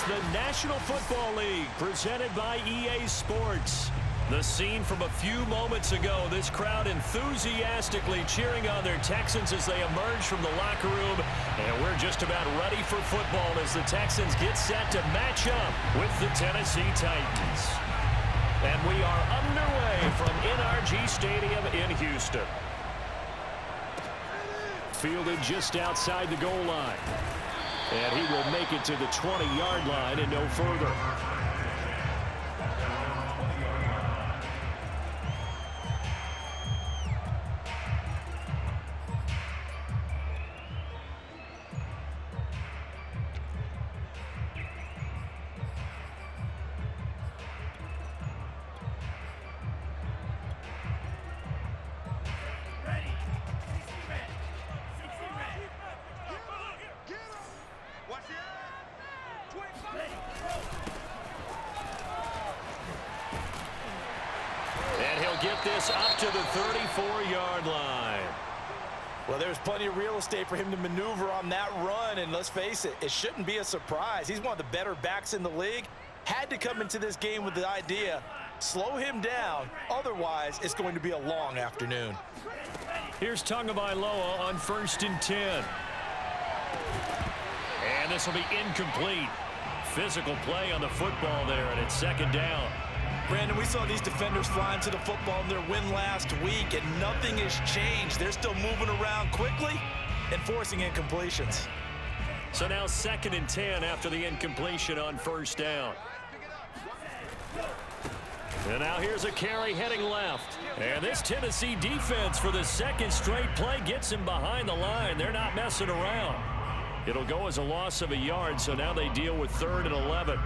the National Football League, presented by EA Sports. The scene from a few moments ago, this crowd enthusiastically cheering on their Texans as they emerge from the locker room. And we're just about ready for football as the Texans get set to match up with the Tennessee Titans. And we are underway from NRG Stadium in Houston. Fielded just outside the goal line. And he will make it to the 20-yard line and no further. Get this up to the 34-yard line. Well, there's plenty of real estate for him to maneuver on that run, and let's face it, it shouldn't be a surprise. He's one of the better backs in the league. Had to come into this game with the idea, slow him down, otherwise it's going to be a long afternoon. Here's Tagovailoa on 1st and 10. And this will be incomplete. Physical play on the football there, and it's 2nd down. Brandon, we saw these defenders flying to the football in their win last week, and nothing has changed. They're still moving around quickly and forcing incompletions. So now 2nd and 10 after the incompletion on 1st down. And now here's a carry heading left. And this Tennessee defense for the 2nd straight play gets him behind the line. They're not messing around. It'll go as a loss of a yard, so now they deal with 3rd and 11.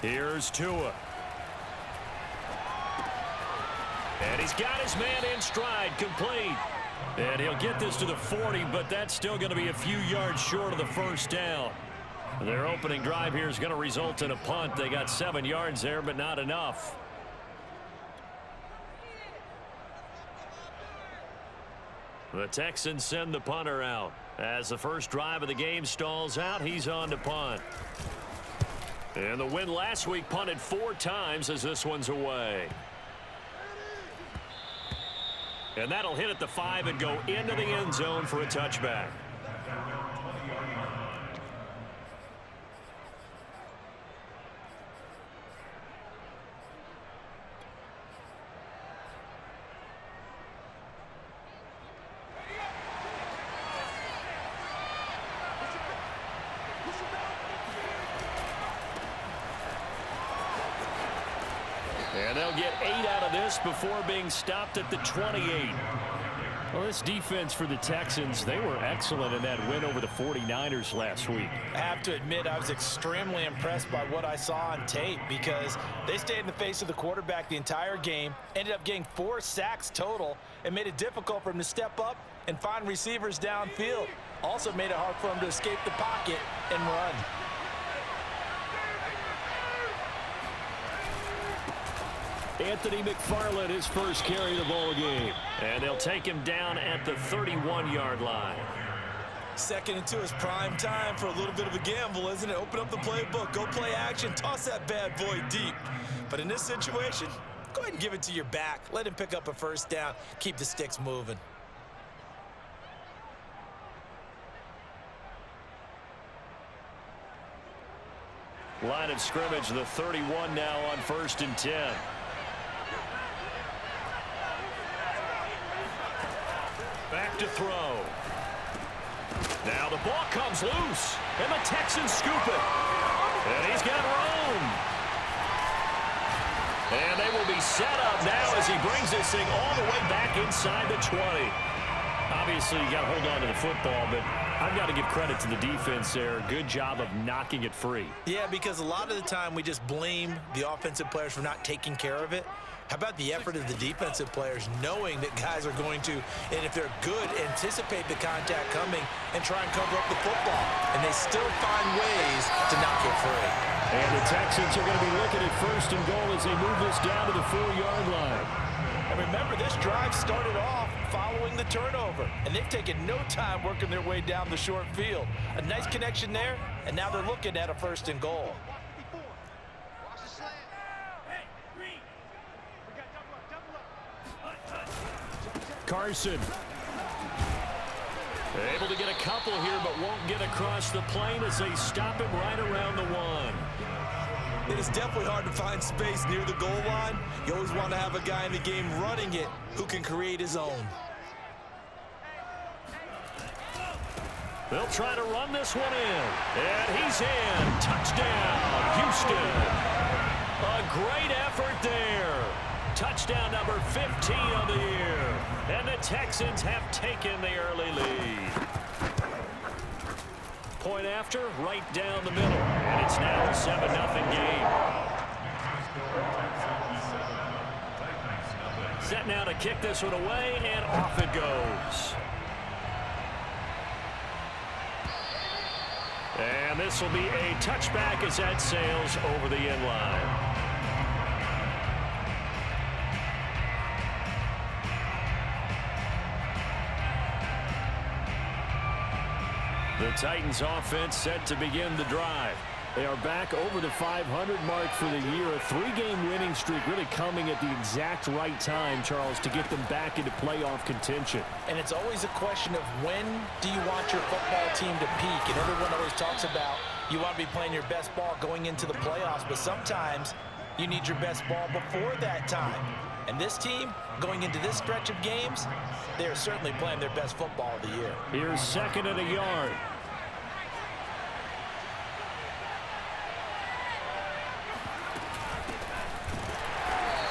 Here's Tua. And he's got his man in stride, complete. And he'll get this to the 40, but that's still going to be a few yards short of the 1st down. Their opening drive here is going to result in a punt. They got 7 yards there, but not enough. The Texans send the punter out. As the first drive of the game stalls out, he's on to punt. And the win last week punted 4 times as this one's away. And that'll hit at the 5 and go into the end zone for a touchback. And they'll get 8 out of this before being stopped at the 28. Well, this defense for the Texans, they were excellent in that win over the 49ers last week. I have to admit, I was extremely impressed by what I saw on tape because they stayed in the face of the quarterback the entire game, ended up getting 4 sacks total, and made it difficult for him to step up and find receivers downfield. Also made it hard for him to escape the pocket and run. Anthony McFarland, his first carry of the ball game. And they'll take him down at the 31-yard line. 2nd and 2 is prime time for a little bit of a gamble, isn't it? Open up the playbook, go play action, toss that bad boy deep. But in this situation, go ahead and give it to your back. Let him pick up a 1st down. Keep the sticks moving. Line of scrimmage, the 31 now on 1st and 10. Back to throw. Now the ball comes loose, and the Texans scoop it. And he's got room. And they will be set up now as he brings this thing all the way back inside the 20. Obviously, you got to hold on to the football, but I've got to give credit to the defense there. Good job of knocking it free. Yeah, because a lot of the time we just blame the offensive players for not taking care of it. How about the effort of the defensive players knowing that guys are going to, and if they're good, anticipate the contact coming and try and cover up the football. And they still find ways to knock it free. And the Texans are going to be looking at 1st and goal as they move this down to the 4-yard line. And remember, this drive started off following the turnover, and they've taken no time working their way down the short field. A nice connection there, and now they're looking at a 1st and goal. Carson. Able to get a couple here, but won't get across the plane as they stop him right around the 1. It is definitely hard to find space near the goal line. You always want to have a guy in the game running it who can create his own. They'll try to run this one in. And he's in. Touchdown, Houston. A great effort there. Touchdown number 15 of the year. And the Texans have taken the early lead. Point after, right down the middle. And it's now a 7-0 game. Set now to kick this one away, and off it goes. And this will be a touchback as that sails over the end line. The Titans offense set to begin the drive. They are back over the 500 mark for the year. A 3-game winning streak really coming at the exact right time, Charles, to get them back into playoff contention. And it's always a question of when do you want your football team to peak? And everyone always talks about you want to be playing your best ball going into the playoffs, but sometimes you need your best ball before that time. And this team, going into this stretch of games, they are certainly playing their best football of the year. Here's 2nd and a yard.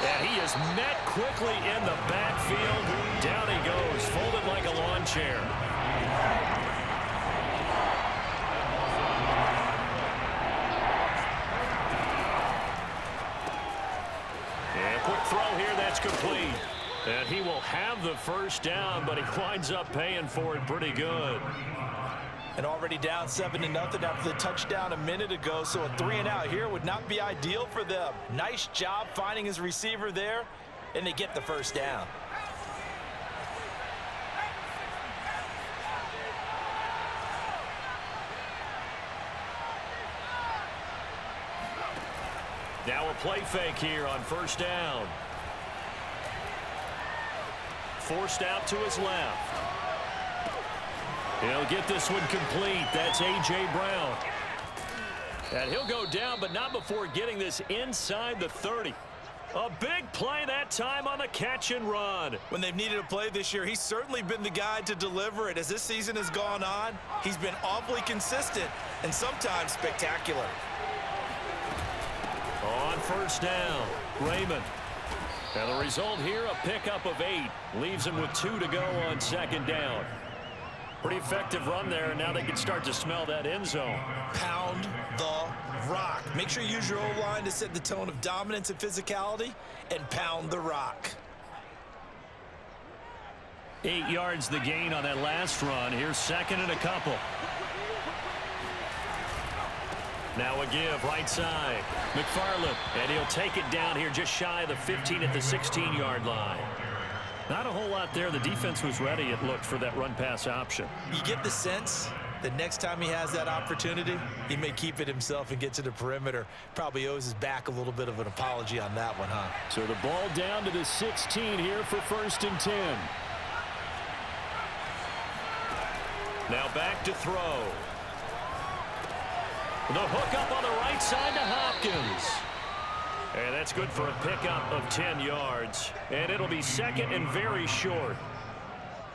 And he is met quickly in the backfield. Down he goes, folded like a lawn chair. And quick throw here, that's complete. And he will have the 1st down, but he winds up paying for it pretty good. And already down 7-0 after the touchdown a minute ago, so a 3-and-out here would not be ideal for them. Nice job finding his receiver there, and they get the 1st down. Now a play fake here on 1st down. Forced out to his left. He'll get this one complete. That's A.J. Brown. And he'll go down, but not before getting this inside the 30. A big play that time on the catch and run. When they've needed a play this year, he's certainly been the guy to deliver it. As this season has gone on, he's been awfully consistent and sometimes spectacular. On 1st down, Raymond. And the result here, a pickup of 8. Leaves him with 2 to go on 2nd down. Pretty effective run there, and now they can start to smell that end zone. Pound the rock. Make sure you use your O-line to set the tone of dominance and physicality, and pound the rock. 8 yards the gain on that last run. Here's 2nd and a couple. Now a give, right side. McFarland, and he'll take it down here just shy of the 15 at the 16-yard line. Not a whole lot there. The defense was ready, it looked, for that run-pass option. You get the sense that next time he has that opportunity, he may keep it himself and get to the perimeter. Probably owes his back a little bit of an apology on that one, huh? So the ball down to the 16 here for 1st and 10. Now back to throw. The hook up on the right side to Hopkins. And that's good for a pickup of 10 yards. And it'll be 2nd and very short.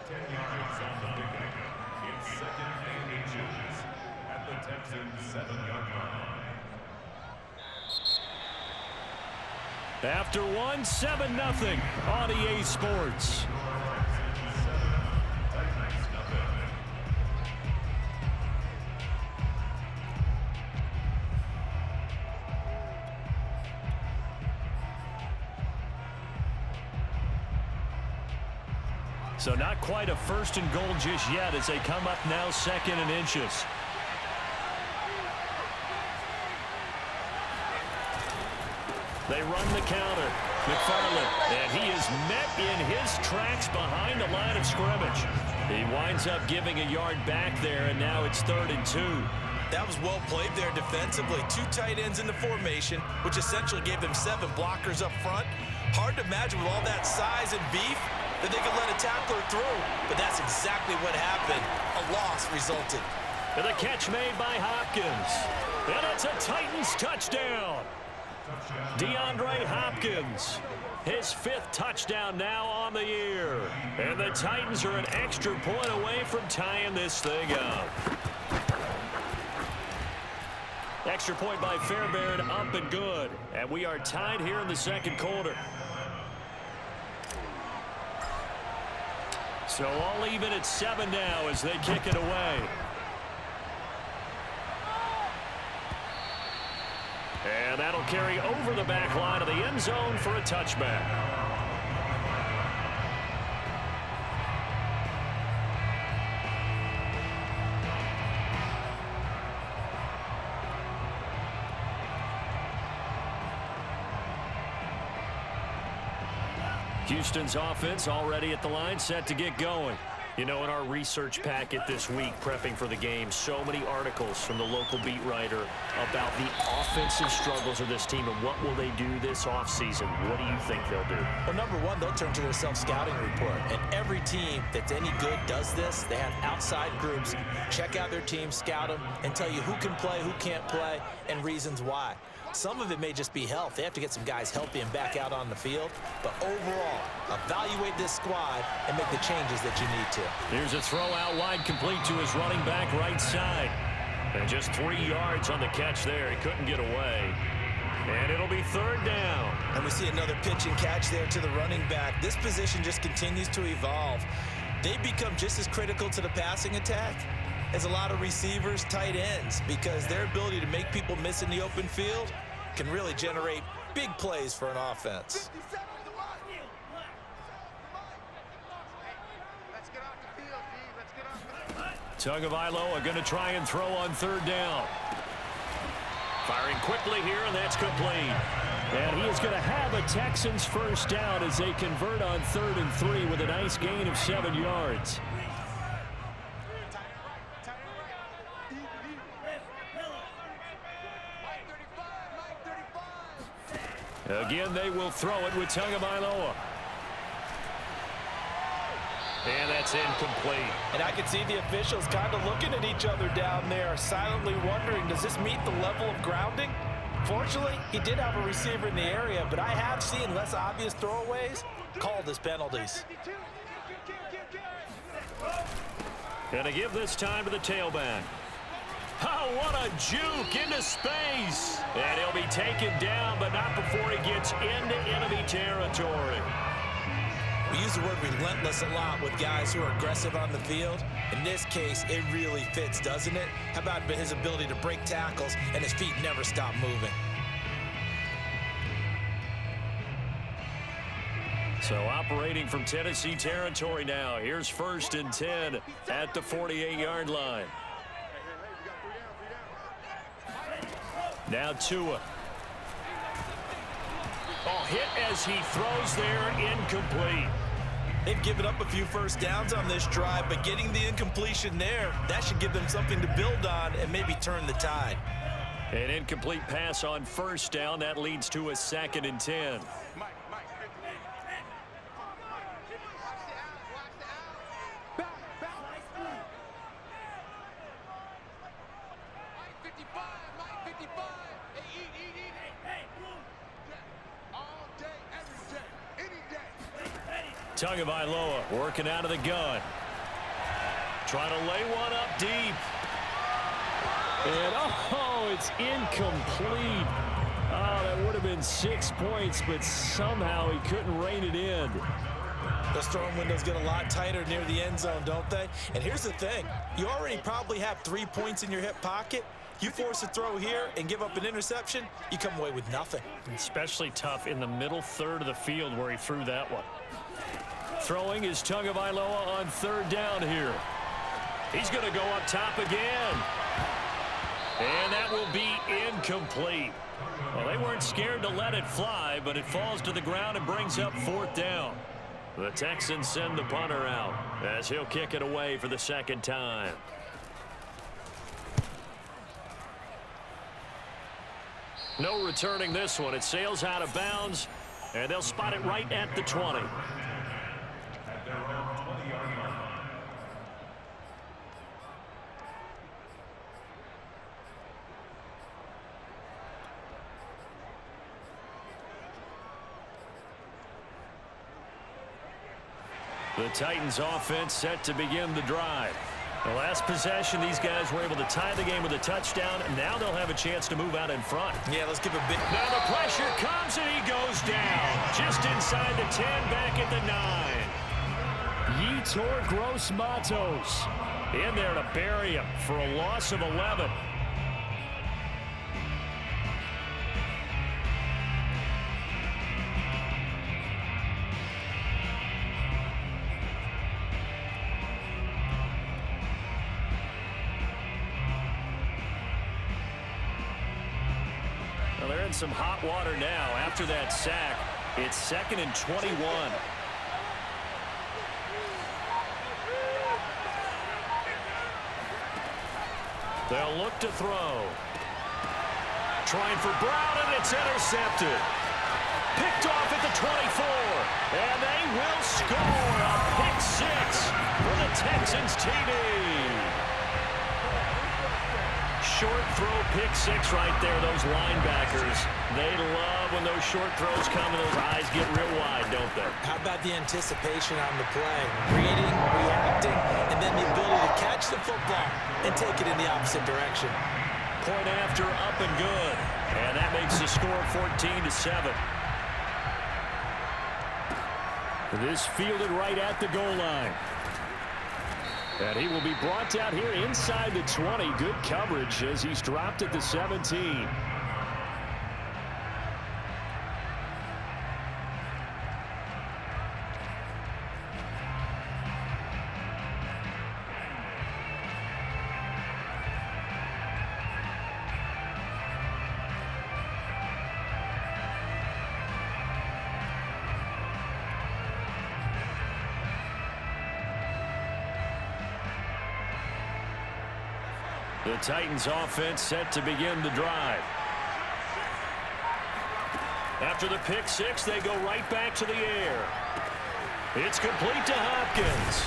10 yards on the pickup. It's 2nd and inches at the Texans' 7-yard line. After 7-0 on EA Sports. So not quite a 1st and goal just yet as they come up now 2nd and inches. They run the counter. McFarland, and he is met in his tracks behind the line of scrimmage. He winds up giving a yard back there, and now it's 3rd and 2. That was well played there defensively. 2 tight ends in the formation, which essentially gave them 7 blockers up front. Hard to imagine with all that size and beef that they could let a tackler through, but that's exactly what happened. A loss resulted. And the catch made by Hopkins. And it's a Titans touchdown. DeAndre Hopkins, his 5th touchdown now on the year. And the Titans are an extra point away from tying this thing up. Extra point by Fairbairn, up and good. And we are tied here in the 2nd quarter. So all even at 7 now as they kick it away. And that'll carry over the back line of the end zone for a touchback. Houston's offense already at the line, set to get going. You know, in our research packet this week, prepping for the game, so many articles from the local beat writer about the offensive struggles of this team and what will they do this offseason. What do you think they'll do? Well, number one, they'll turn to their self-scouting report. And every team that's any good does this. They have outside groups, check out their team, scout them, and tell you who can play, who can't play, and reasons why. Some of it may just be health. They have to get some guys healthy and back out on the field. But overall, evaluate this squad and make the changes that you need to. Here's a throw out wide, complete to his running back right side. And just 3 yards on the catch there. He couldn't get away. And it'll be 3rd down. And we see another pitch and catch there to the running back. This position just continues to evolve. They become just as critical to the passing attack as a lot of receivers, tight ends, because their ability to make people miss in the open field can really generate big plays for an offense. Tagovailoa going to try and throw on 3rd down. Firing quickly here, and that's complete. And he is going to have a Texans 1st down as they convert on 3rd and 3 with a nice gain of 7 yards. Again, they will throw it with Tagovailoa. And that's incomplete. And I can see the officials kind of looking at each other down there, silently wondering, does this meet the level of grounding? Fortunately, he did have a receiver in the area, but I have seen less obvious throwaways called as penalties. Going to give this time to the tailback. Oh, what a juke into space. And he'll be taken down, but not before he gets into enemy territory. We use the word relentless a lot with guys who are aggressive on the field. In this case, it really fits, doesn't it? How about his ability to break tackles and his feet never stop moving? So operating from Tennessee territory now. Here's 1st and 10 at the 48-yard line. Now Tua. Oh, hit as he throws there, incomplete. They've given up a few 1st downs on this drive, but getting the incompletion there, that should give them something to build on and maybe turn the tide. An incomplete pass on 1st down. That leads to a 2nd and 10. Tagovailoa working out of the gun. Trying to lay one up deep. And, oh, it's incomplete. Oh, that would have been 6 points, but somehow he couldn't rein it in. Those throwing windows get a lot tighter near the end zone, don't they? And here's the thing. You already probably have 3 points in your hip pocket. You force a throw here and give up an interception, you come away with nothing. Especially tough in the middle 3rd of the field where he threw that one. Throwing is Tagovailoa on third down here. He's going to go up top again. And that will be incomplete. Well, they weren't scared to let it fly, but it falls to the ground and brings up fourth down. The Texans send the punter out as he'll kick it away for the second time. No returning this one. It sails out of bounds, and they'll spot it right at the 20. At their own 20-yard line. The Titans offense set to begin the drive. The last possession, these guys were able to tie the game with a touchdown, and now they'll have a chance to move out in front. Yeah, let's give a bit. Now the pressure comes, and he goes down. Just inside the 10, back at the 9. Yetur Gross-Matos in there to bury him for a loss of 11. Well, they're in some hot water now after that sack. It's 2nd and 21. They'll look to throw. Trying for Brown, and it's intercepted. Picked off at the 24. And they will score a pick six for the Texans TD. Short throw, pick six right there. Those linebackers, they love when those short throws come and those eyes get real wide, don't they? How about the anticipation on the play? Reading, reacting, and then the ability to catch the football and take it in the opposite direction. Point after, up and good. And that makes the score 14-7. This fielded right at the goal line. And he will be brought down here inside the 20. Good coverage as he's dropped at the 17. The Titans offense set to begin the drive. After the pick six, they go right back to the air. It's complete to Hopkins.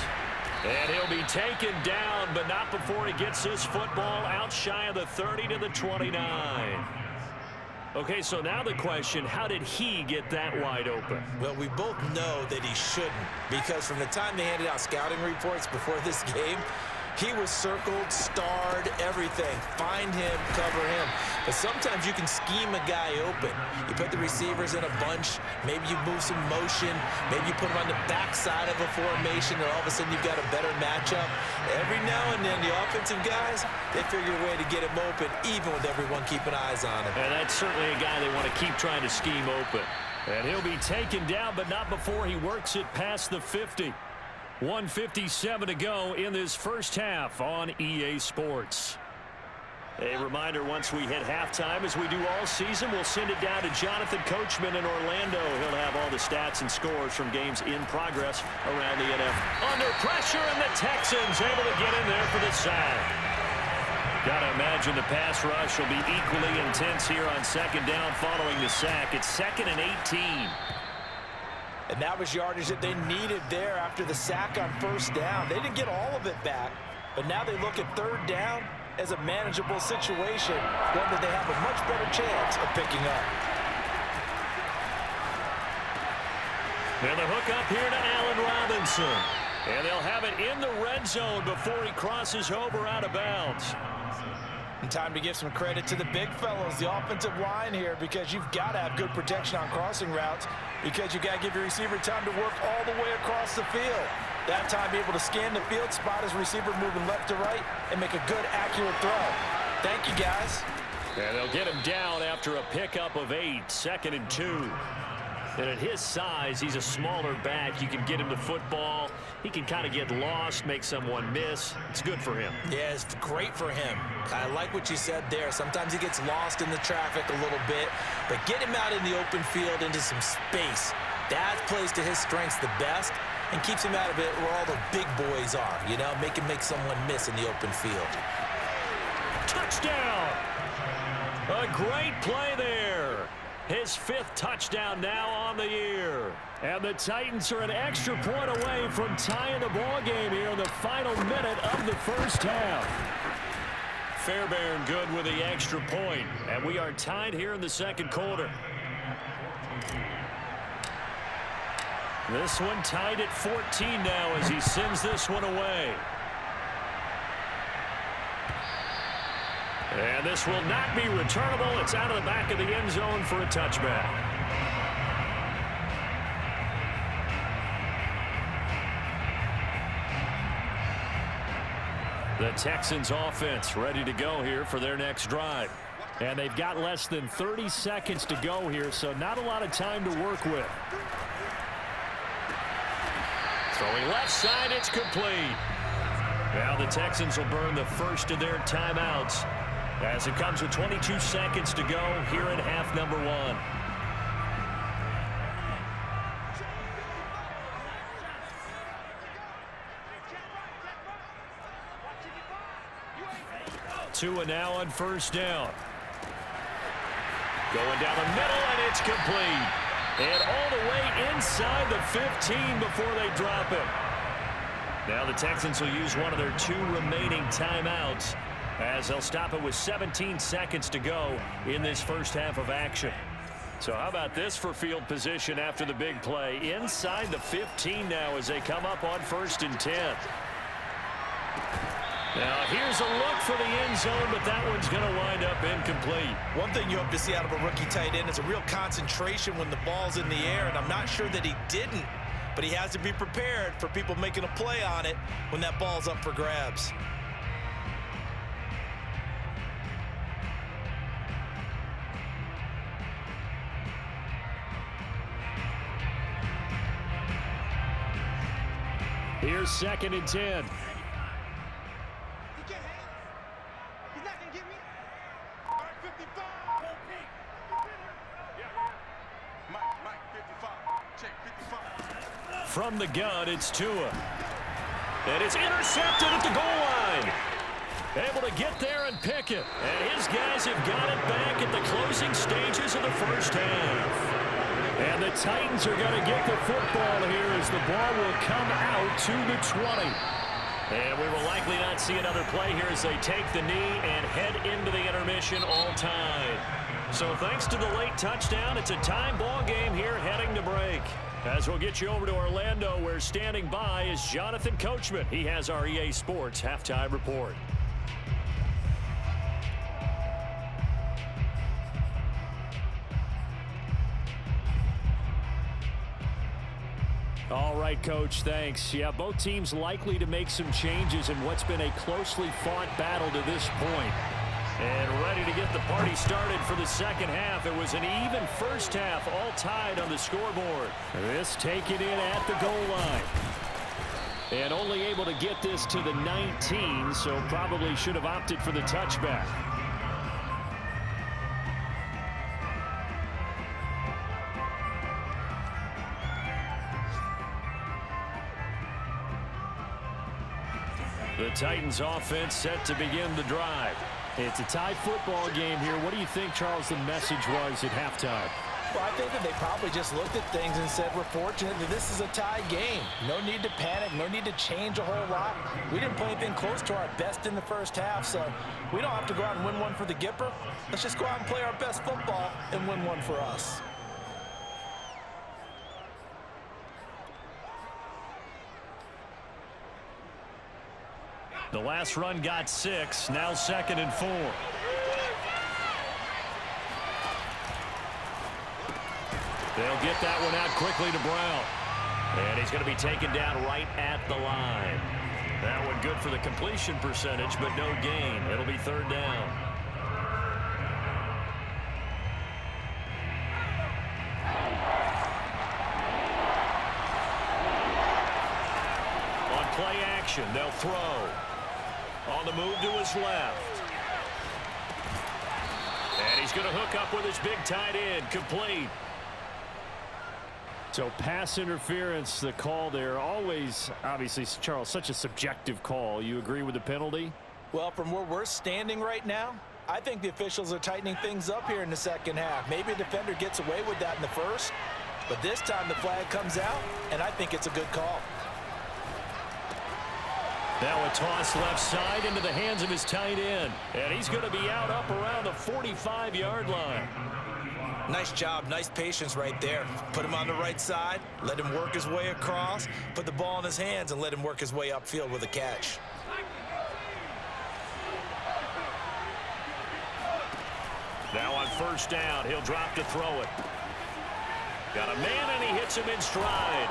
And he'll be taken down, but not before he gets this football out shy of the 30 to the 29. Okay, so now the question, how did he get that wide open? Well, we both know that he shouldn't, because from the time they handed out scouting reports before this game, he was circled, starred, everything. Find him, cover him. But sometimes you can scheme a guy open. You put the receivers in a bunch. Maybe you move some motion. Maybe you put them on the backside of a formation, and all of a sudden you've got a better matchup. Every now and then, the offensive guys, they figure a way to get him open, even with everyone keeping eyes on him. And that's certainly a guy they want to keep trying to scheme open. And he'll be taken down, but not before he works it past the 50. 1:57 to go in this first half on EA Sports. A reminder, once we hit halftime, as we do all season, we'll send it down to Jonathan Coachman in Orlando. He'll have all the stats and scores from games in progress around the NFL. Under pressure, and the Texans able to get in there for the sack. Got to imagine the pass rush will be equally intense here on second down following the sack. It's 2nd and 18. And that was yardage that they needed there after the sack on first down. They didn't get all of it back, but now they look at third down as a manageable situation, one that they have a much better chance of picking up. And the hook up here to Allen Robinson. And they'll have it in the red zone before he crosses over out of bounds. And time to give some credit to the big fellows, the offensive line here, because you've got to have good protection on crossing routes, because you've got to give your receiver time to work all the way across the field. That time, be able to scan the field, spot his receiver moving left to right, and make a good, accurate throw. Thank you, guys. And they'll get him down after a pickup of 8, 2nd and 2. And at his size, he's a smaller back. You can get him to football. He can kind of get lost, make someone miss. It's good for him. Yeah, it's great for him. I like what you said there. Sometimes he gets lost in the traffic a little bit, but get him out in the open field into some space. That plays to his strengths the best and keeps him out of it where all the big boys are, you know, make someone miss in the open field. Touchdown! A great play there. His 5th touchdown now on the year. And the Titans are an extra point away from tying the ball game here in the final minute of the first half. Fairbairn good with the extra point. And we are tied here in the second quarter. This one tied at 14 now as he sends this one away. And this will not be returnable. It's out of the back of the end zone for a touchback. The Texans offense ready to go here for their next drive. And they've got less than 30 seconds to go here, so not a lot of time to work with. Throwing left side, it's complete. Now the Texans will burn the first of their timeouts as it comes with 22 seconds to go here in half number 1. Tua now on first down. Going down the middle, and it's complete. And all the way inside the 15 before they drop it. Now the Texans will use one of their 2 remaining timeouts as they'll stop it with 17 seconds to go in this first half of action. So how about this for field position after the big play? Inside the 15 now as they come up on 1st and 10. Now here's a look for the end zone, but that one's going to wind up incomplete. One thing you hope to see out of a rookie tight end is a real concentration when the ball's in the air, and I'm not sure that he didn't, but he has to be prepared for people making a play on it when that ball's up for grabs. Here's 2nd and 10. From the gun, it's Tua. And it's intercepted at the goal line. Able to get there and pick it. And his guys have got it back at the closing stages of the first half. And the Titans are going to get the football here as the ball will come out to the 20. And we will likely not see another play here as they take the knee and head into the intermission all tied. So thanks to the late touchdown, it's a tie ball game here heading to break. As we'll get you over to Orlando, where standing by is Jonathan Coachman. He has our EA Sports halftime report. All right, Coach, thanks. Yeah, both teams likely to make some changes in what's been a closely fought battle to this point. And ready to get the party started for the second half. It was an even first half, all tied on the scoreboard. This taken in at the goal line. And only able to get this to the 19, so probably should have opted for the touchback. The Titans offense set to begin the drive. It's a tie football game here. What do you think, Charles, the message was at halftime? Well, I think that they probably just looked at things and said, we're fortunate that this is a tie game. No need to panic, no need to change a whole lot. We didn't play anything close to our best in the first half, so we don't have to go out and win one for the Gipper. Let's just go out and play our best football and win one for us. The last run got 6, now 2nd and 4. They'll get that one out quickly to Brown. And he's going to be taken down right at the line. That one good for the completion percentage, but no gain. It'll be 3rd down. play action. They'll throw. On the move to his left. And he's going to hook up with his big tight end. Complete. So pass interference, the call there. Always, obviously, Charles, such a subjective call. You agree with the penalty? Well, from where we're standing right now, I think the officials are tightening things up here in the second half. Maybe a defender gets away with that in the first, but this time the flag comes out, and I think it's a good call. Now a toss left side into the hands of his tight end. And he's going to be out up around the 45-yard line. Nice job, nice patience right there. Put him on the right side, let him work his way across, put the ball in his hands, and let him work his way upfield with a catch. Now on first down, he'll drop to throw it. Got a man, and he hits him in stride.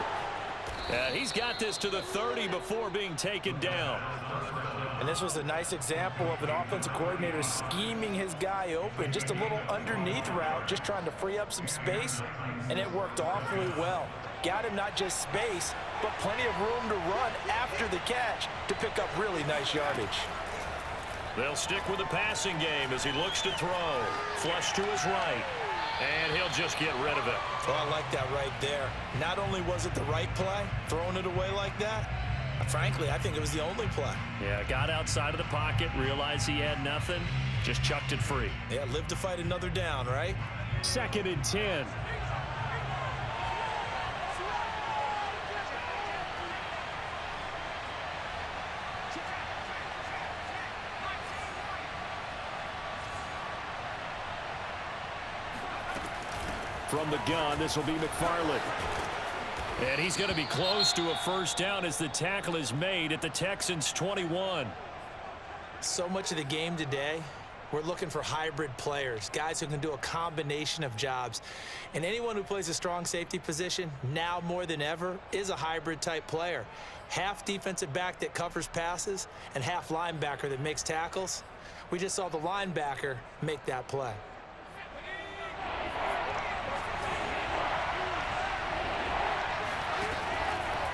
And he's got this to the 30 before being taken down. And this was a nice example of an offensive coordinator scheming his guy open. Just a little underneath route, just trying to free up some space, and it worked awfully well. Got him not just space, but plenty of room to run after the catch to pick up really nice yardage. They'll stick with the passing game as he looks to throw. Flush to his right. And he'll just get rid of it. Well, I like that right there. Not only was it the right play, throwing it away like that, frankly, I think it was the only play. Yeah, got outside of the pocket, realized he had nothing, just chucked it free. Yeah, live to fight another down, right? 2nd and 10. From the gun, this will be McFarland. And he's going to be close to a first down as the tackle is made at the Texans' 21. So much of the game today, we're looking for hybrid players, guys who can do a combination of jobs. And anyone who plays a strong safety position, now more than ever, is a hybrid type player. Half defensive back that covers passes and half linebacker that makes tackles. We just saw the linebacker make that play.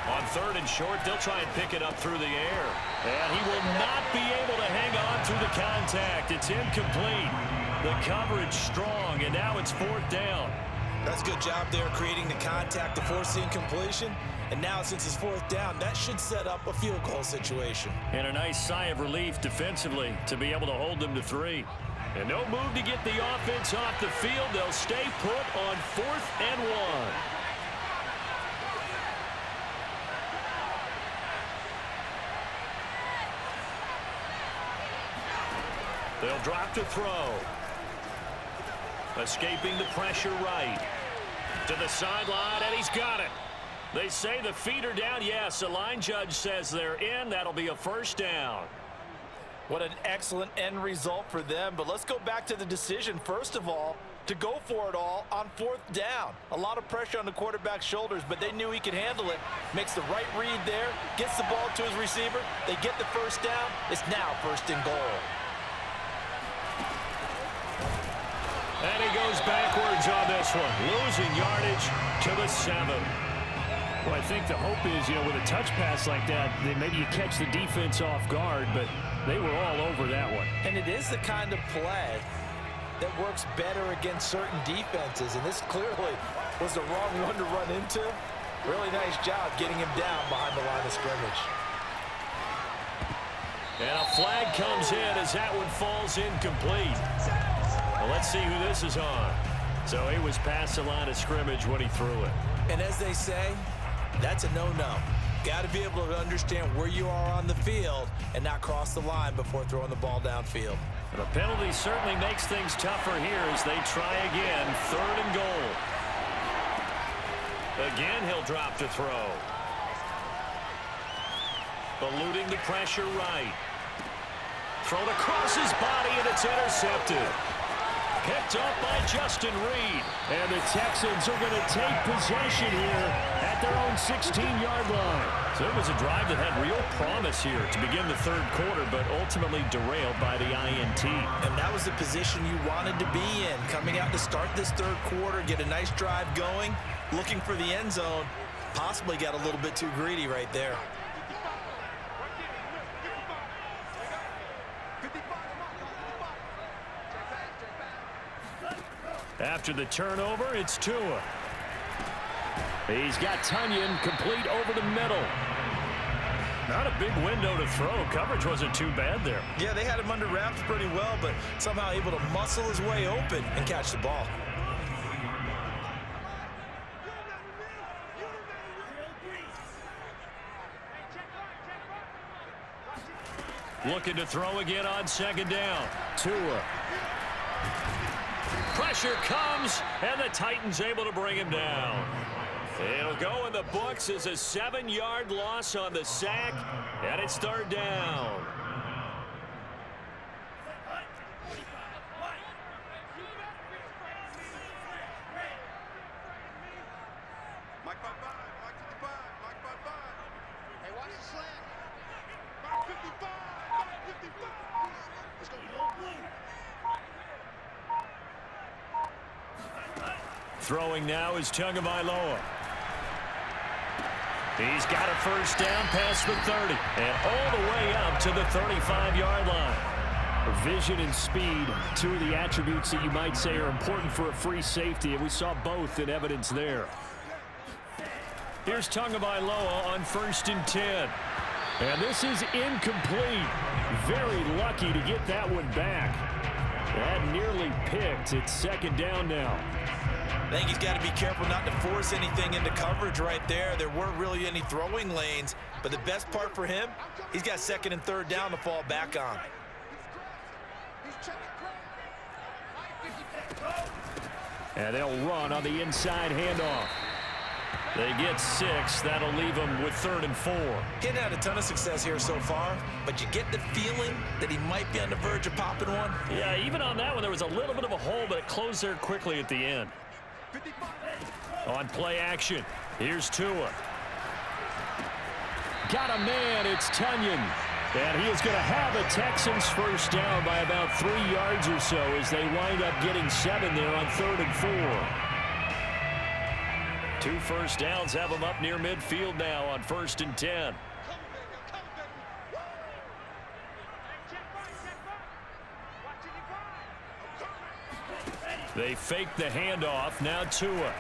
On 3rd and short, they'll try and pick it up through the air. And he will not be able to hang on through the contact. It's incomplete. The coverage strong, and now it's 4th down. That's a good job there creating the contact to force the incompletion. And now since it's 4th down, that should set up a field goal situation. And a nice sigh of relief defensively to be able to hold them to 3. And no move to get the offense off the field. They'll stay put on 4th and 1. They'll drop to throw. Escaping the pressure right. To the sideline, and he's got it. They say the feet are down. Yes, the line judge says they're in. That'll be a first down. What an excellent end result for them. But let's go back to the decision, first of all, to go for it all on 4th down. A lot of pressure on the quarterback's shoulders, but they knew he could handle it. Makes the right read there, gets the ball to his receiver. They get the first down. It's now 1st and goal. And he goes backwards on this one, losing yardage to the 7. Well, I think the hope is, with a touch pass like that, maybe you catch the defense off guard, but they were all over that one. And it is the kind of play that works better against certain defenses, and this clearly was the wrong one to run into. Really nice job getting him down behind the line of scrimmage. And a flag comes in as that one falls incomplete. Well, let's see who this is on. So he was past the line of scrimmage when he threw it. And as they say, that's a no-no. Got to be able to understand where you are on the field and not cross the line before throwing the ball downfield. The penalty certainly makes things tougher here as they try again. 3rd and goal. Again, he'll drop to throw. Eluding the pressure right. Thrown across his body, and it's intercepted. Picked up by Justin Reed. And the Texans are going to take possession here at their own 16-yard line. So it was a drive that had real promise here to begin the 3rd quarter, but ultimately derailed by the INT. And that was the position you wanted to be in. Coming out to start this 3rd quarter, get a nice drive going, looking for the end zone. Possibly got a little bit too greedy right there. After the turnover, it's Tua. He's got Tonyan complete over the middle. Not a big window to throw. Coverage wasn't too bad there. Yeah, they had him under wraps pretty well, but somehow able to muscle his way open and catch the ball. Looking to throw again on second down. Tua. Pressure comes, and the Titans able to bring him down. It'll go in the books as a 7-yard loss on the sack, and it's third down. Throwing now is Tagovailoa. He's got a first down past the 30 and all the way up to the 35-yard line. Vision and speed, two of the attributes that you might say are important for a free safety, and we saw both in evidence there. Here's Tagovailoa on 1st and 10. And this is incomplete. Very lucky to get that one back. That nearly picked. It's second down now. I think he's got to be careful not to force anything into coverage right there. There weren't really any throwing lanes, but the best part for him, he's got second and third down to fall back on. And they'll run on the inside handoff. They get 6. That'll leave them with 3rd and 4. Getting had a ton of success here so far, but you get the feeling that he might be on the verge of popping one. Yeah, even on that one, there was a little bit of a hole, but it closed there quickly at the end. On play action, here's Tua. Got a man, it's Tonyan. And he is going to have the Texans first down by about 3 yards or so as they wind up getting 7 there on 3rd and 4. 2 first downs have them up near midfield now on 1st and 10. They fake the handoff. Now Tua.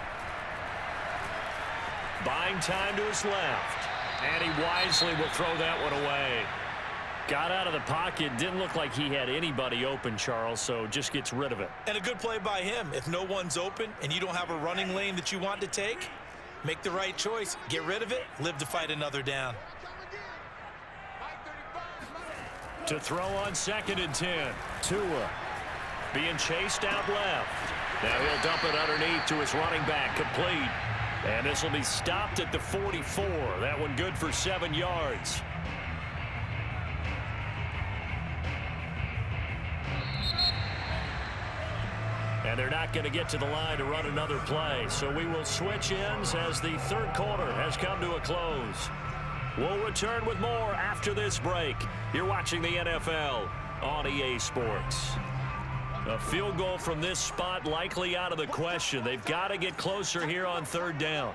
Buying time to his left. And he wisely will throw that one away. Got out of the pocket. Didn't look like he had anybody open, Charles, so just gets rid of it. And a good play by him. If no one's open and you don't have a running lane that you want to take, make the right choice. Get rid of it. Live to fight another down. To throw on 2nd and 10. Tua being chased out left. Now he'll dump it underneath to his running back. Complete. And this will be stopped at the 44. That one good for 7 yards. And they're not going to get to the line to run another play. So we will switch ends as the 3rd quarter has come to a close. We'll return with more after this break. You're watching the NFL on EA Sports. A field goal from this spot likely out of the question. They've got to get closer here on 3rd down.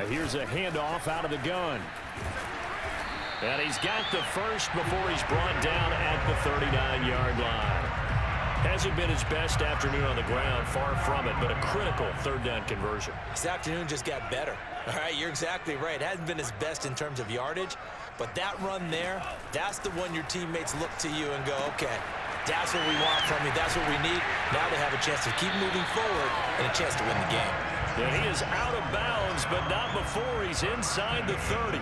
Here's a handoff out of the gun. And he's got the first before he's brought down at the 39-yard line. Hasn't been his best afternoon on the ground, far from it, but a critical 3rd down conversion. This afternoon just got better. All right, you're exactly right. Hasn't been his best in terms of yardage, but that run there, that's the one your teammates look to you and go, okay, that's what we want from you. That's what we need. Now they have a chance to keep moving forward and a chance to win the game. Yeah, he is out of bounds, but not before he's inside the 30.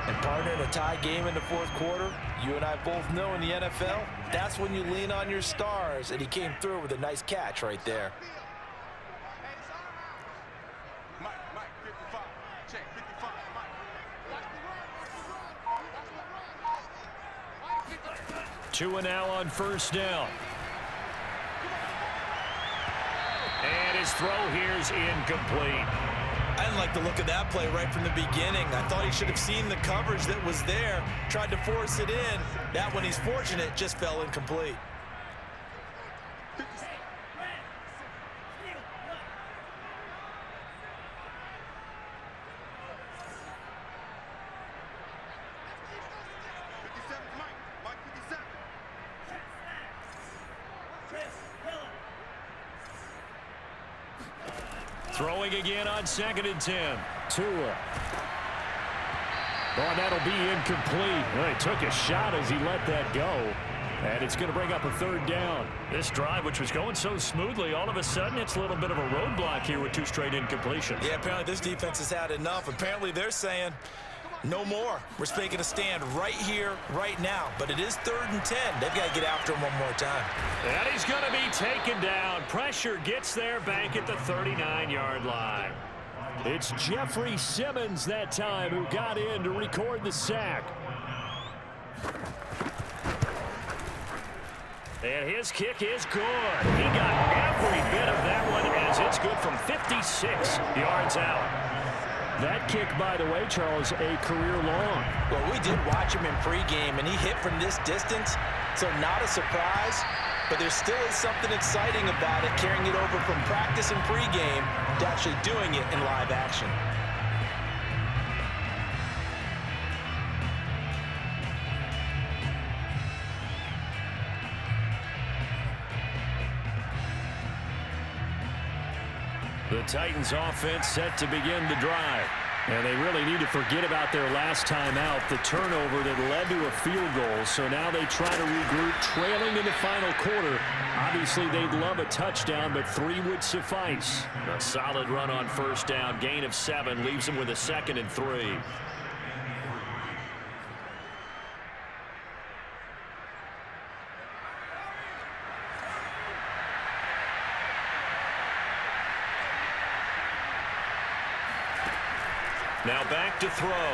And partner, in a tie game in the 4th quarter, you and I both know in the NFL, that's when you lean on your stars, and he came through with a nice catch right there. Tua now on 1st down. And his throw here is incomplete. I didn't like the look of that play right from the beginning. I thought he should have seen the coverage that was there, tried to force it in. That one, he's fortunate, just fell incomplete. Throwing again on 2nd and 10. Tua. Oh, that'll be incomplete. Well, he took a shot as he let that go. And it's going to bring up a 3rd down. This drive, which was going so smoothly, all of a sudden it's a little bit of a roadblock here with 2 straight incompletions. Yeah, apparently this defense has had enough. Apparently they're saying no more. We're making a stand right here, right now. But it is 3rd and 10. They've got to get after him one more time. And he's going to be taken down. Pressure gets there back at the 39-yard line. It's Jeffrey Simmons that time who got in to record the sack. And his kick is good. He got every bit of that one as it's good from 56 yards out. That kick, by the way, Charles, a career long. Well, we did watch him in pregame, and he hit from this distance, so not a surprise. But there still is something exciting about it, carrying it over from practice and pregame to actually doing it in live action. The Titans offense set to begin the drive. And they really need to forget about their last time out, the turnover that led to a field goal. So now they try to regroup, trailing in the final quarter. Obviously, they'd love a touchdown, but 3 would suffice. A solid run on 1st down. Gain of 7 leaves them with a 2nd and 3. Now back to throw.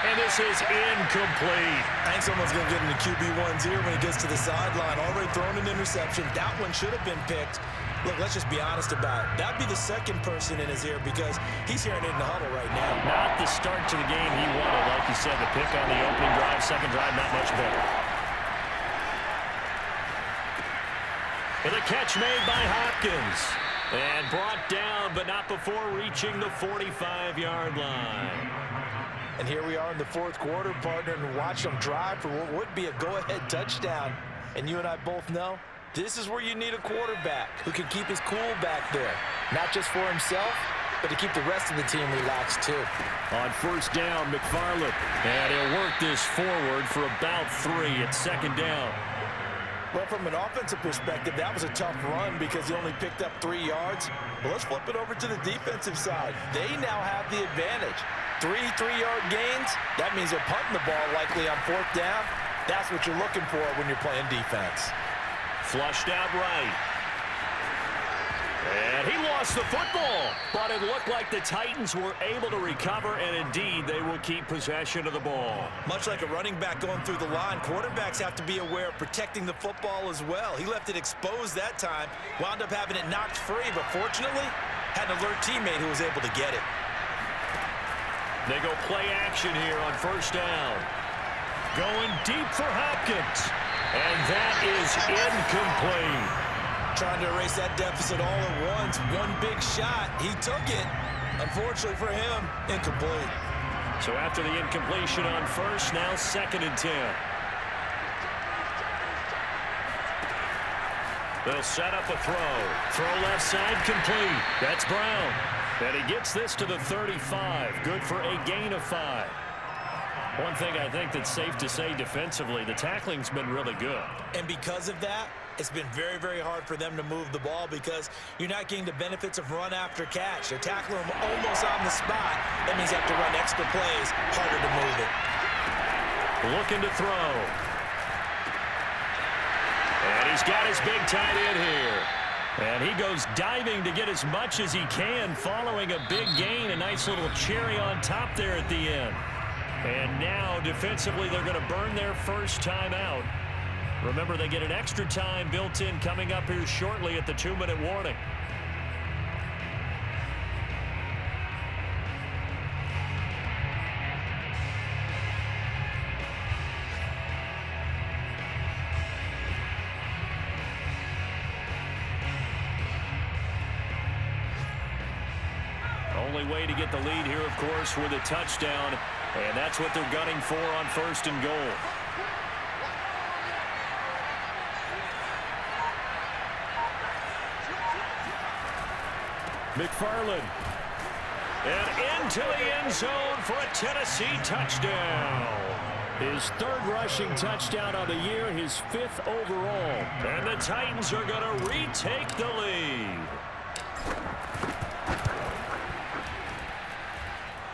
And this is incomplete. I think someone's going to get in the QB1's ear when he gets to the sideline. Already thrown an interception. That one should have been picked. Look, let's just be honest about it. That'd be the 2nd person in his ear because he's hearing it in the huddle right now. Not the start to the game he wanted. Like you said, the pick on the opening drive, 2nd drive, not much better. And a catch made by Hopkins. And brought down, but not before reaching the 45-yard line. And here we are in the 4th quarter, partner, and watch them drive for what would be a go-ahead touchdown. And you and I both know this is where you need a quarterback who can keep his cool back there. Not just for himself, but to keep the rest of the team relaxed too. On 1st down, McFarland. And he'll work this forward for about 3 at 2nd down. Well, from an offensive perspective, that was a tough run because he only picked up 3 yards. But let's flip it over to the defensive side. They now have the advantage. 3 3-yard gains, that means they're punting the ball likely on 4th down. That's what you're looking for when you're playing defense. Flushed out right. And he lost the football. But it looked like the Titans were able to recover, and indeed they will keep possession of the ball. Much like a running back going through the line, quarterbacks have to be aware of protecting the football as well. He left it exposed that time, wound up having it knocked free, but fortunately had an alert teammate who was able to get it. They go play action here on 1st down. Going deep for Hopkins. And that is incomplete. Trying to erase that deficit all at once. One big shot. He took it. Unfortunately for him, incomplete. So after the incompletion on 1st, now 2nd and 10. They'll set up a throw. Throw left side complete. That's Brown. And he gets this to the 35. Good for a gain of 5. One thing I think that's safe to say defensively, the tackling's been really good. And because of that, it's been very, very hard for them to move the ball because you're not getting the benefits of run after catch. They're tackling them almost on the spot. That means you have to run extra plays, harder to move it. Looking to throw. And he's got his big tight end here. And he goes diving to get as much as he can following a big gain. A nice little cherry on top there at the end. And now defensively they're going to burn their 1st time out. Remember, they get an extra time built in coming up here shortly at the 2-minute warning. Only way to get the lead here, of course, with a touchdown. And that's what they're gunning for on 1st and goal. McFarland. And into the end zone for a Tennessee touchdown. His third rushing touchdown on the year, his fifth overall. And the Titans are going to retake the lead.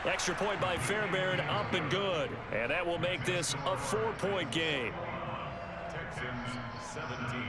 Extra point by Fairbairn, up and good. And that will make this a 4-point game. Texans 17.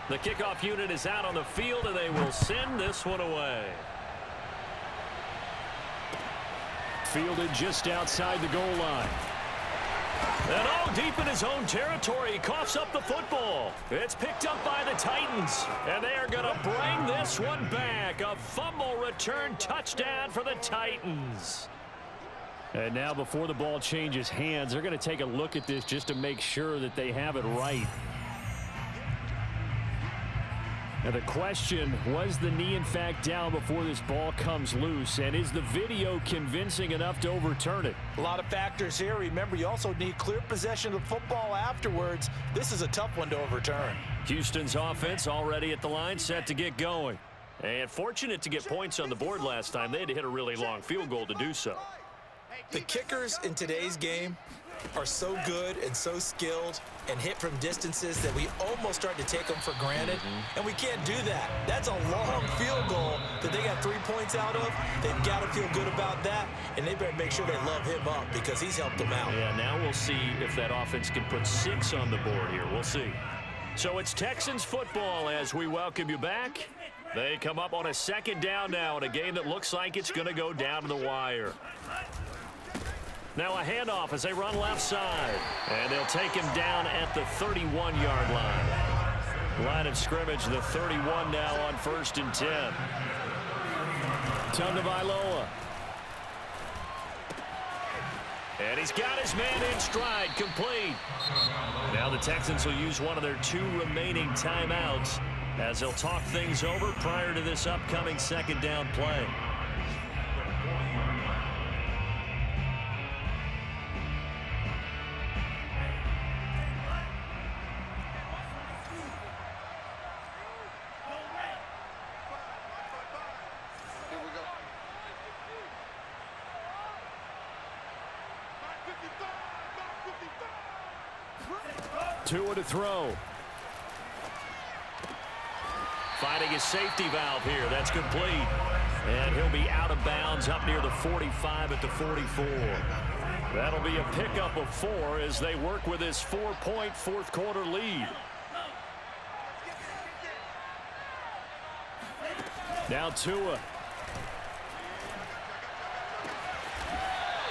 The kickoff unit is out on the field, and they will send this one away. Fielded just outside the goal line. And all deep in his own territory, he coughs up the football. It's picked up by the Titans, and they are going to bring this one back. A fumble return touchdown for the Titans. And now before the ball changes hands, they're going to take a look at this just to make sure that they have it right. Now the question, was the knee in fact down before this ball comes loose? And is the video convincing enough to overturn it? A lot of factors here. Remember, you also need clear possession of the football afterwards. This is a tough one to overturn. Houston's offense already at the line, set to get going. And fortunate to get points on the board last time. They had to hit a really long field goal to do so. The kickers in today's game are so good and so skilled and hit from distances that we almost start to take them for granted, and we can't do that. That's a long field goal that they got 3 points out of. They've got to feel good about that, and they better make sure they love him up because he's helped them out. Yeah, now we'll see if that offense can put 6 on the board here. We'll see. So it's Texans football as we welcome you back. They come up on a second down now in a game that looks like it's going to go down to the wire. Now a handoff as they run left side. And they'll take him down at the 31-yard line. Line of scrimmage, the 31 now on 1st and 10. Tagovailoa. And he's got his man in stride, complete. Now the Texans will use one of their 2 remaining timeouts as they'll talk things over prior to this upcoming second down play. Tua to throw. Finding his safety valve here. That's complete. And he'll be out of bounds up near the 45 at the 44. That'll be a pickup of 4 as they work with his 4-point fourth-quarter lead. Now Tua.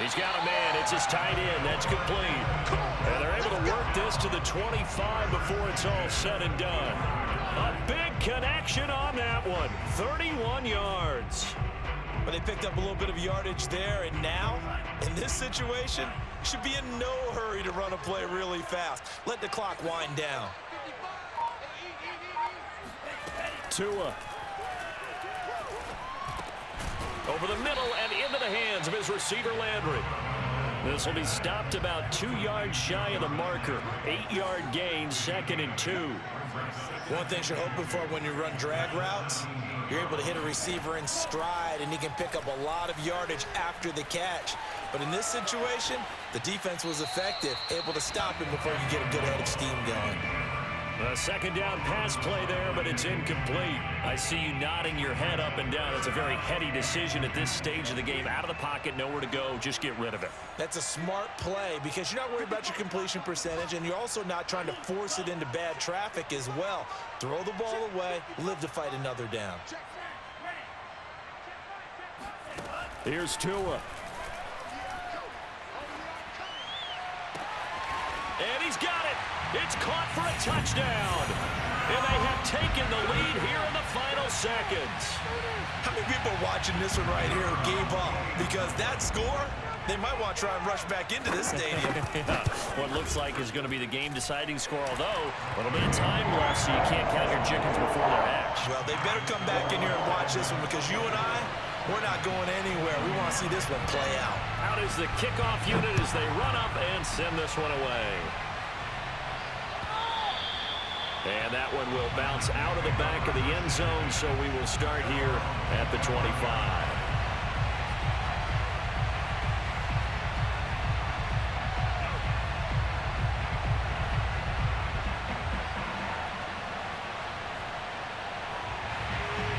He's got a man. It's his tight end. That's complete. And they're able to work this to the 25 before it's all said and done. A big connection on that one. 31 yards. But they picked up a little bit of yardage there, and now, in this situation, should be in no hurry to run a play really fast. Let the clock wind down. Tua. Over the middle and into the hands of his receiver, Landry. This will be stopped about 2 yards shy of the marker. 8-yard gain, 2nd and 2. One thing you're hoping for when you run drag routes, you're able to hit a receiver in stride, and he can pick up a lot of yardage after the catch. But in this situation, the defense was effective, able to stop him before you get a good head of steam going. A second down pass play there, but it's incomplete. I see you nodding your head up and down. It's a very heady decision at this stage of the game. Out of the pocket, nowhere to go. Just get rid of it. That's a smart play because you're not worried about your completion percentage, and you're also not trying to force it into bad traffic as well. Throw the ball away, live to fight another down. Here's Tua. And he's got it. It's caught for a touchdown. And they have taken the lead here in the final seconds. How many many people are watching this one right here who gave up? Because that score, they might want to try and rush back into this stadium. Yeah, what looks like is going to be the game-deciding score, although a little bit of time left, so you can't count your chickens before they're hatched. Well, they better come back in here and watch this one, because you and I, we're not going anywhere. We want to see this one play out. Out is the kickoff unit as they run up and send this one away. And that one will bounce out of the back of the end zone, so we will start here at the 25.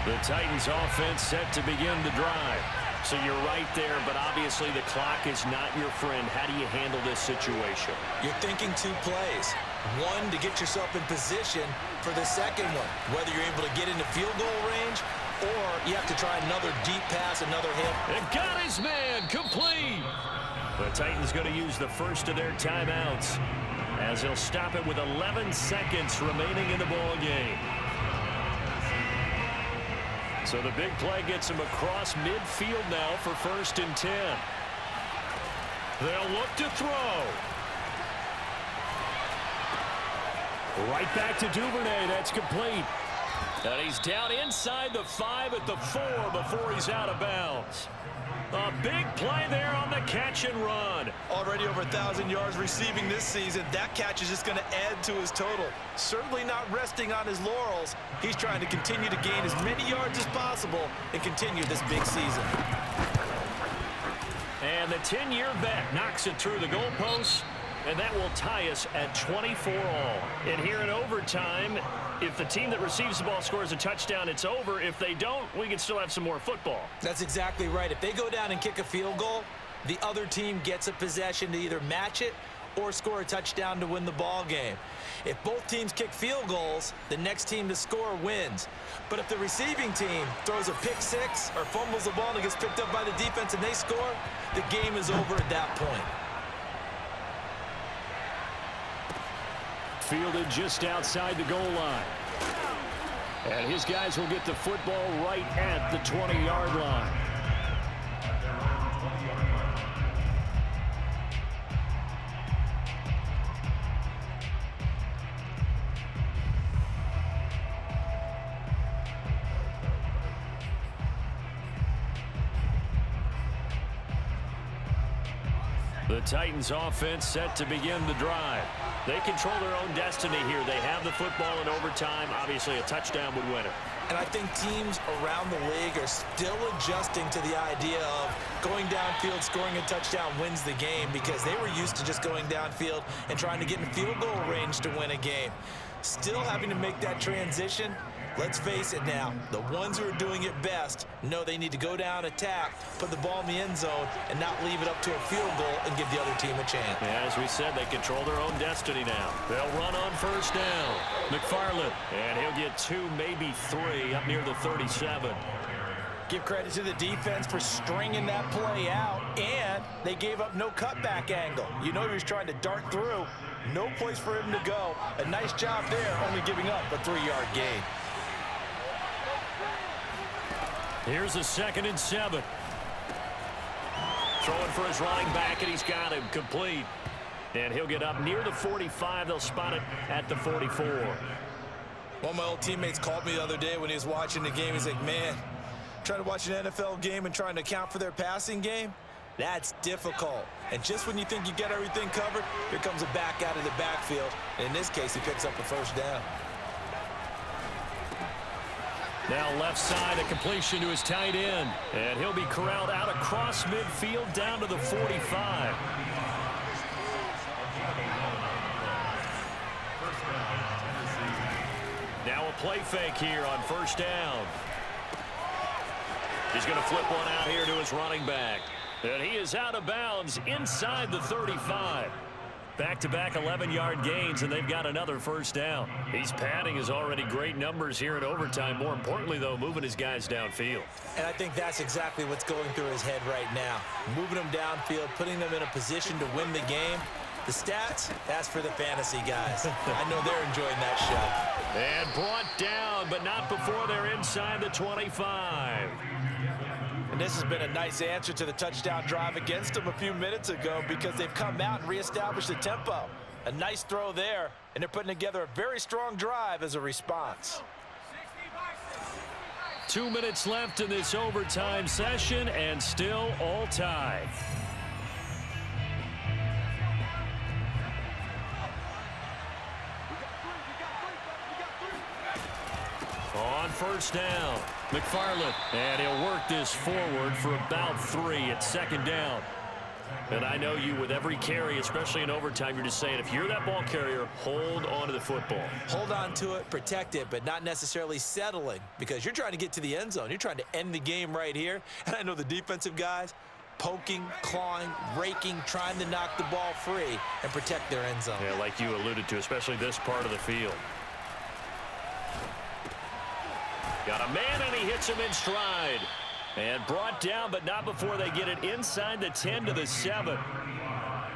The Titans offense set to begin the drive. So you're right there, but obviously the clock is not your friend. How do you handle this situation? You're thinking 2 plays. One, to get yourself in position for the second one, whether you're able to get into field goal range or you have to try another deep pass, another hit. And got his man complete. The Titans going to use the first of their timeouts as they'll stop it with 11 seconds remaining in the ball game. So the big play gets him across midfield now for 1st and 10. They'll look to throw. Right back to Duvernay. That's complete. And he's down inside the 5 at the 4 before he's out of bounds. A big play there on the catch and run. Already over 1,000 yards receiving this season. That catch is just going to add to his total. Certainly not resting on his laurels. He's trying to continue to gain as many yards as possible and continue this big season. And the 10-year bet knocks it through the goalposts, and that will tie us at 24 all. And here in overtime, if the team that receives the ball scores a touchdown, it's over. If they don't, we can still have some more football. That's exactly right. If they go down and kick a field goal, the other team gets a possession to either match it or score a touchdown to win the ball game. If both teams kick field goals, the next team to score wins. But if the receiving team throws a pick six or fumbles the ball and it gets picked up by the defense and they score, the game is over at that point. Fielded just outside the goal line. And his guys will get the football right at the 20-yard line. The Titans offense set to begin the drive. They control their own destiny here. They have the football in overtime. Obviously, a touchdown would win it. And I think teams around the league are still adjusting to the idea of going downfield, scoring a touchdown wins the game, because they were used to just going downfield and trying to get in field goal range to win a game. Still having to make that transition. Let's face it now, the ones who are doing it best know they need to go down, attack, put the ball in the end zone, and not leave it up to a field goal and give the other team a chance. Yeah, as we said, they control their own destiny now. They'll run on first down. McFarland, and he'll get 2, maybe 3, up near the 37. Give credit to the defense for stringing that play out, and they gave up no cutback angle. You know he was trying to dart through. No place for him to go. A nice job there, only giving up a 3-yard gain. Here's a 2nd and 7. Throwing for his running back, and he's got him complete. And he'll get up near the 45. They'll spot it at the 44. One of my old teammates called me the other day when he was watching the game. He's like, man, trying to watch an NFL game and trying to account for their passing game, that's difficult. And just when you think you get everything covered, here comes a back out of the backfield. And in this case, he picks up the first down. Now left side, a completion to his tight end. And he'll be corralled out across midfield down to the 45. Now a play fake here on first down. He's going to flip one out here to his running back. And he is out of bounds inside the 35. Back-to-back 11-yard gains, and they've got another first down. He's padding his already great numbers here in overtime. More importantly, though, moving his guys downfield. And I think that's exactly what's going through his head right now. Moving them downfield, putting them in a position to win the game. The stats, that's for the fantasy guys. I know they're enjoying that shot. And brought down, but not before they're inside the 25. And this has been a nice answer to the touchdown drive against them a few minutes ago because they've come out and reestablished the tempo. A nice throw there, and they're putting together a very strong drive as a response. 2 minutes left in this overtime session, and still all tied. On first down, McFarland, and he'll work this forward for about 3 at second down. And I know you, with every carry, especially in overtime, you're just saying, if you're that ball carrier, hold on to the football. Hold on to it, protect it, but not necessarily settling, because you're trying to get to the end zone. You're trying to end the game right here. And I know the defensive guys poking, clawing, raking, trying to knock the ball free and protect their end zone. Yeah, like you alluded to, especially this part of the field. Got a man, and he hits him in stride. And brought down, but not before they get it inside the 10 to the 7.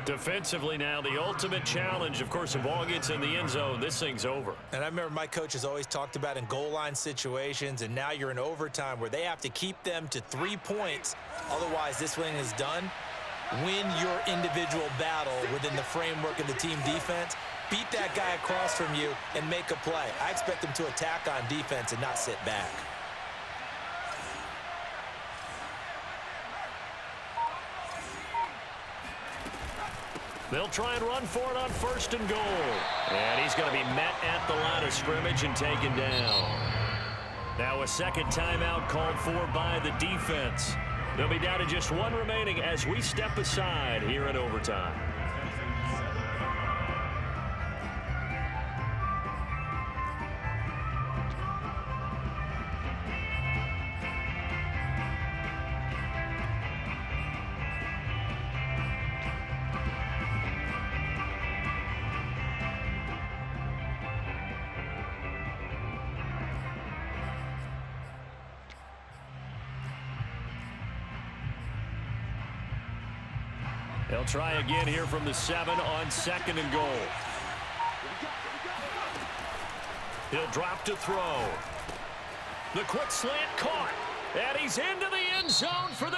Defensively now, the ultimate challenge. Of course, the ball gets in the end zone, this thing's over. And I remember my coach has always talked about in goal line situations, and now you're in overtime where they have to keep them to 3 points. Otherwise, this thing is done. Win your individual battle within the framework of the team defense. Beat that guy across from you and make a play. I expect them to attack on defense and not sit back. They'll try and run for it on first and goal. And he's going to be met at the line of scrimmage and taken down. Now a second timeout called for by the defense. They'll be down to just 1 remaining as we step aside here in overtime. They'll try again here from the 7 on second and goal. He'll drop to throw. The quick slant caught. And he's into the end zone for the